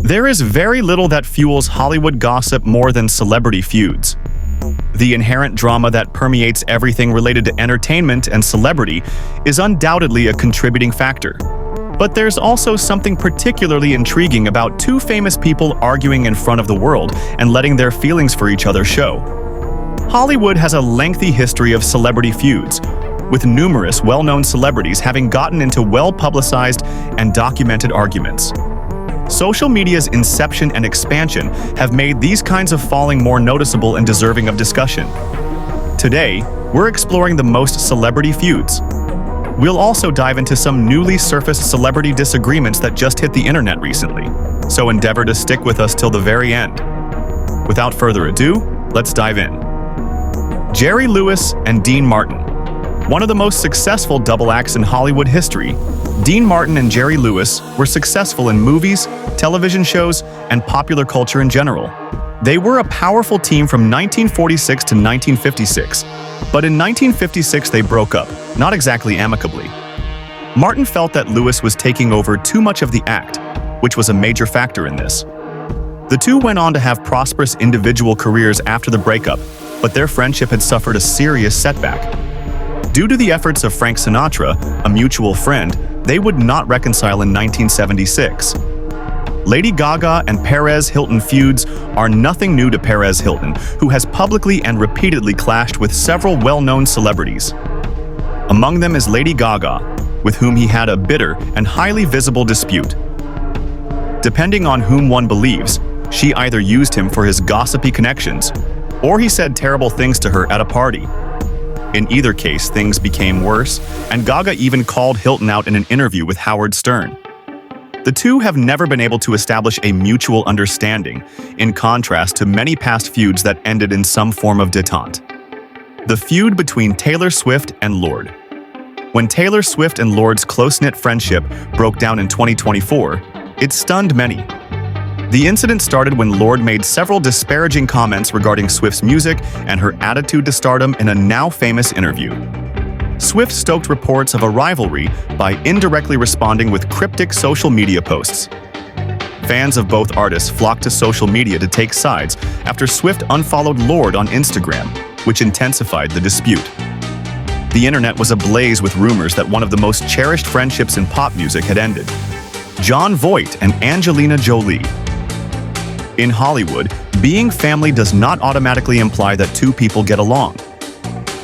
There is very little that fuels Hollywood gossip more than celebrity feuds. The inherent drama that permeates everything related to entertainment and celebrity is undoubtedly a contributing factor. But there's also something particularly intriguing about two famous people arguing in front of the world and letting their feelings for each other show. Hollywood has a lengthy history of celebrity feuds, with numerous well-known celebrities having gotten into well-publicized and documented arguments. Social media's inception and expansion have made these kinds of falling more noticeable and deserving of discussion. Today, we're exploring the most celebrity feuds. We'll also dive into some newly surfaced celebrity disagreements that just hit the internet recently, so endeavor to stick with us till the very end. Without further ado, let's dive in. Jerry Lewis and Dean Martin. One of the most successful double acts in Hollywood history, Dean Martin and Jerry Lewis were successful in movies, television shows, and popular culture in general. They were a powerful team from 1946 to 1956, but in 1956 they broke up, not exactly amicably. Martin felt that Lewis was taking over too much of the act, which was a major factor in this. The two went on to have prosperous individual careers after the breakup, but their friendship had suffered a serious setback. Due to the efforts of Frank Sinatra, a mutual friend, they would not reconcile in 1976. Lady Gaga and Perez Hilton feuds are nothing new to Perez Hilton, who has publicly and repeatedly clashed with several well-known celebrities. Among them is Lady Gaga, with whom he had a bitter and highly visible dispute. Depending on whom one believes, she either used him for his gossipy connections, or he said terrible things to her at a party. In either case, things became worse, and Gaga even called Hilton out in an interview with Howard Stern. The two have never been able to establish a mutual understanding, in contrast to many past feuds that ended in some form of détente. The feud between Taylor Swift and Lorde. When Taylor Swift and Lorde's close-knit friendship broke down in 2024, it stunned many. The incident started when Lorde made several disparaging comments regarding Swift's music and her attitude to stardom in a now-famous interview. Swift stoked reports of a rivalry by indirectly responding with cryptic social media posts. Fans of both artists flocked to social media to take sides after Swift unfollowed Lorde on Instagram, which intensified the dispute. The internet was ablaze with rumors that one of the most cherished friendships in pop music had ended. Voit and Angelina Jolie. In Hollywood, being family does not automatically imply that two people get along.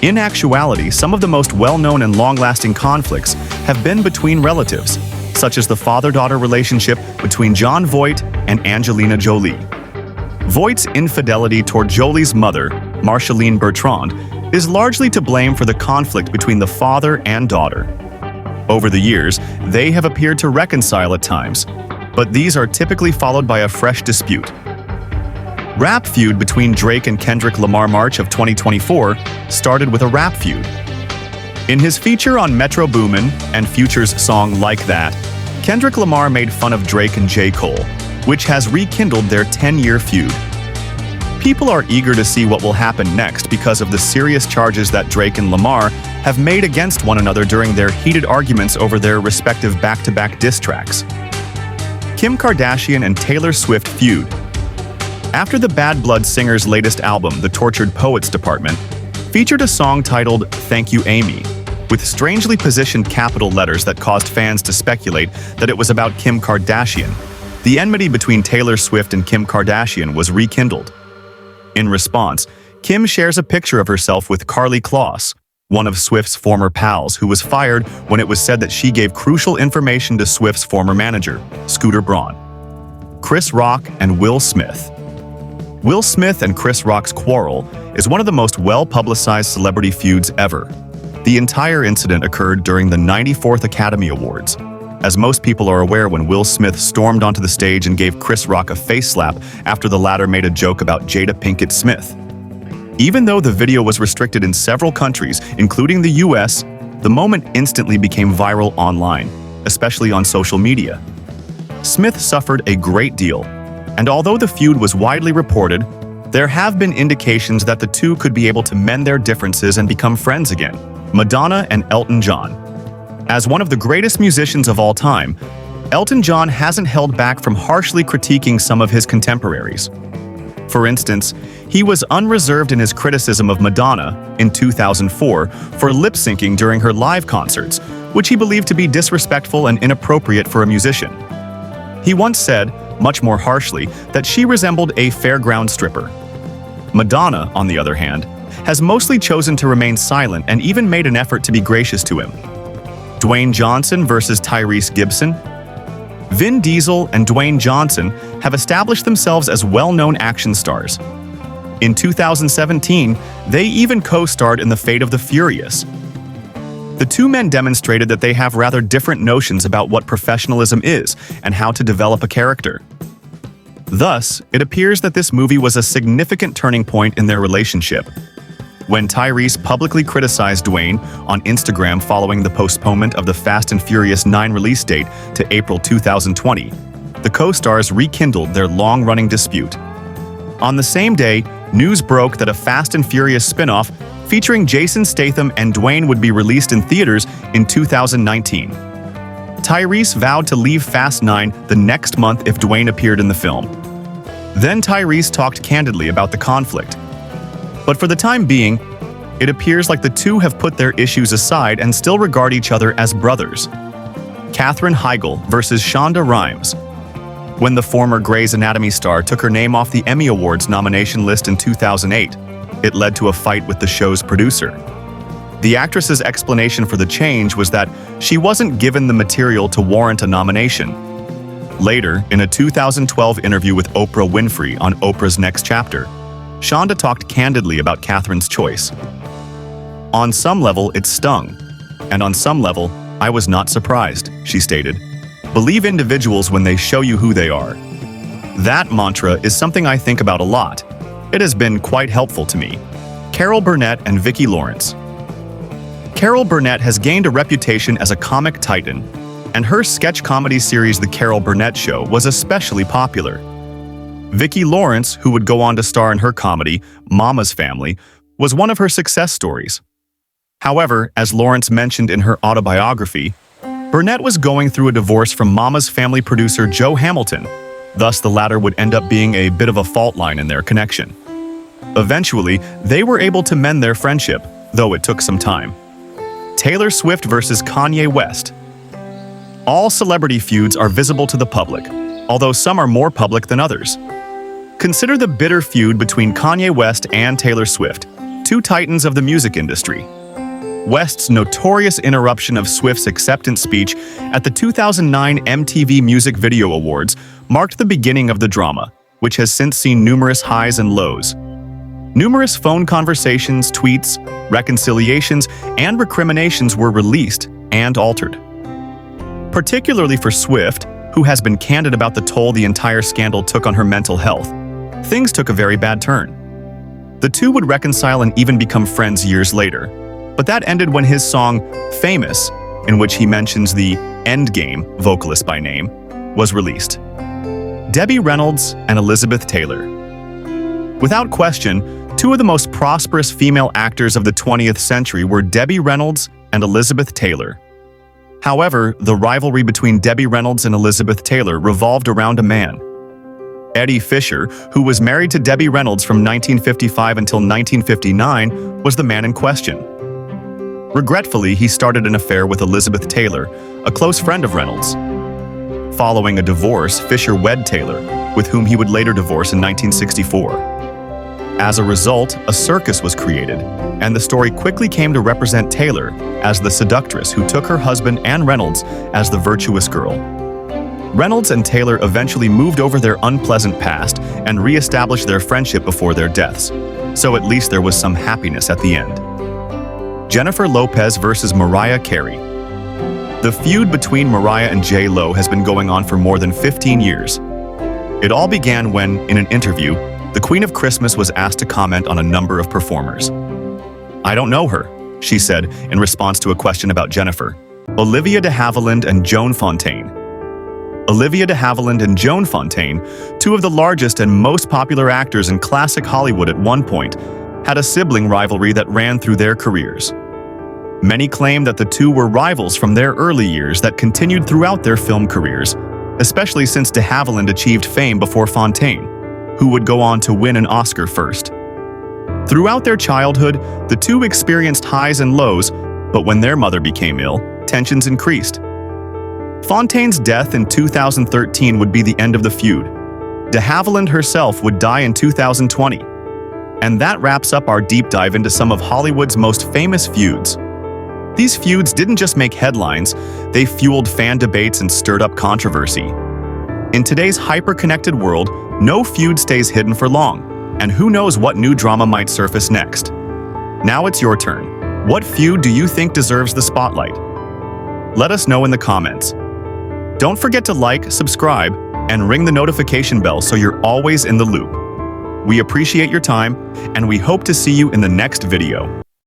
In actuality, some of the most well-known and long-lasting conflicts have been between relatives, such as the father-daughter relationship between Voit and Angelina Jolie. Voit's infidelity toward Jolie's mother, Marceline Bertrand, is largely to blame for the conflict between the father and daughter. Over the years, they have appeared to reconcile at times, but these are typically followed by a fresh dispute. Rap feud between Drake and Kendrick Lamar March of 2024 started with a rap feud. In his feature on Metro Boomin and Future's song Like That, Kendrick Lamar made fun of Drake and J. Cole, which has rekindled their 10-year feud. People are eager to see what will happen next because of the serious charges that Drake and Lamar have made against one another during their heated arguments over their respective back-to-back diss tracks. Kim Kardashian and Taylor Swift feud. After the Bad Blood singer's latest album, The Tortured Poets Department, featured a song titled Thank You Amy, with strangely positioned capital letters that caused fans to speculate that it was about Kim Kardashian, the enmity between Taylor Swift and Kim Kardashian was rekindled. In response, Kim shares a picture of herself with Karlie Kloss, one of Swift's former pals who was fired when it was said that she gave crucial information to Swift's former manager, Scooter Braun. Chris Rock and Will Smith. Will Smith and Chris Rock's quarrel is one of the most well-publicized celebrity feuds ever. The entire incident occurred during the 94th Academy Awards. As most people are aware, when Will Smith stormed onto the stage and gave Chris Rock a face slap after the latter made a joke about Jada Pinkett Smith. Even though the video was restricted in several countries, including the US, the moment instantly became viral online, especially on social media. Smith suffered a great deal, and although the feud was widely reported, there have been indications that the two could be able to mend their differences and become friends again. Madonna and Elton John. As one of the greatest musicians of all time, Elton John hasn't held back from harshly critiquing some of his contemporaries. For instance, he was unreserved in his criticism of Madonna in 2004 for lip-syncing during her live concerts, which he believed to be disrespectful and inappropriate for a musician. He once said, much more harshly, that she resembled a fairground stripper. Madonna, on the other hand, has mostly chosen to remain silent and even made an effort to be gracious to him. Dwayne Johnson versus Tyrese Gibson. Vin Diesel and Dwayne Johnson have established themselves as well-known action stars. In 2017, they even co-starred in The Fate of the Furious. The two men demonstrated that they have rather different notions about what professionalism is and how to develop a character. Thus, it appears that this movie was a significant turning point in their relationship. When Tyrese publicly criticized Dwayne on Instagram following the postponement of the Fast and Furious 9 release date to April 2020, the co-stars rekindled their long-running dispute. On the same day, news broke that a Fast and Furious spin-off featuring Jason Statham and Dwayne would be released in theaters in 2019. Tyrese vowed to leave Fast 9 the next month if Dwayne appeared in the film. Then Tyrese talked candidly about the conflict. But for the time being, it appears like the two have put their issues aside and still regard each other as brothers. Katherine Heigl versus Shonda Rhimes. When the former Grey's Anatomy star took her name off the Emmy Awards nomination list in 2008, it led to a fight with the show's producer. The actress's explanation for the change was that she wasn't given the material to warrant a nomination. Later, in a 2012 interview with Oprah Winfrey on Oprah's Next Chapter, Shonda talked candidly about Katherine's choice. On some level, it stung, and on some level, I was not surprised, she stated. Believe individuals when they show you who they are. That mantra is something I think about a lot. It has been quite helpful to me. Bernett and Vicky Lawrence. Bernett has gained a reputation as a comic titan, and her sketch comedy series The Bernett Show was especially popular. Vicky Lawrence, who would go on to star in her comedy, Mama's Family, was one of her success stories. However, as Lawrence mentioned in her autobiography, Bernett was going through a divorce from Mama's Family producer Joe Hamilton, thus the latter would end up being a bit of a fault line in their connection. Eventually, they were able to mend their friendship, though it took some time. Taylor Swift versus Kanye West. All celebrity feuds are visible to the public, although some are more public than others. Consider the bitter feud between Kanye West and Taylor Swift, two titans of the music industry. West's notorious interruption of Swift's acceptance speech at the 2009 MTV Music Video Awards marked the beginning of the drama, which has since seen numerous highs and lows. Numerous phone conversations, tweets, reconciliations, and recriminations were released and altered. Particularly for Swift, who has been candid about the toll the entire scandal took on her mental health, things took a very bad turn. The two would reconcile and even become friends years later, but that ended when his song, Famous, in which he mentions the Endgame vocalist by name, was released. Debbie Reynolds and Elizabeth Taylor. Without question, two of the most prosperous female actors of the 20th century were Debbie Reynolds and Elizabeth Taylor. However, the rivalry between Debbie Reynolds and Elizabeth Taylor revolved around a man. Eddie Fisher, who was married to Debbie Reynolds from 1955 until 1959, was the man in question. Regretfully, he started an affair with Elizabeth Taylor, a close friend of Reynolds. Following a divorce, Fisher wed Taylor, with whom he would later divorce in 1964. As a result, a circus was created, and the story quickly came to represent Taylor as the seductress who took her husband and Reynolds as the virtuous girl. Reynolds and Taylor eventually moved over their unpleasant past and re-established their friendship before their deaths, so at least there was some happiness at the end. Jennifer Lopez versus Mariah Carey. The feud between Mariah and J-Lo has been going on for more than 15 years. It all began when, in an interview, the Queen of Christmas was asked to comment on a number of performers. "I don't know her," she said in response to a question about Jennifer. Olivia de Havilland and Joan Fontaine. Olivia de Havilland and Joan Fontaine, two of the largest and most popular actors in classic Hollywood at one point, had a sibling rivalry that ran through their careers. Many claim that the two were rivals from their early years that continued throughout their film careers, especially since de Havilland achieved fame before Fontaine, who would go on to win an Oscar first. Throughout their childhood, the two experienced highs and lows, but when their mother became ill, tensions increased. Fontaine's death in 2013 would be the end of the feud. De Havilland herself would die in 2020. And that wraps up our deep dive into some of Hollywood's most famous feuds. These feuds didn't just make headlines, they fueled fan debates and stirred up controversy. In today's hyper-connected world, no feud stays hidden for long, and who knows what new drama might surface next. Now it's your turn. What feud do you think deserves the spotlight? Let us know in the comments. Don't forget to like, subscribe, and ring the notification bell so you're always in the loop. We appreciate your time, and we hope to see you in the next video.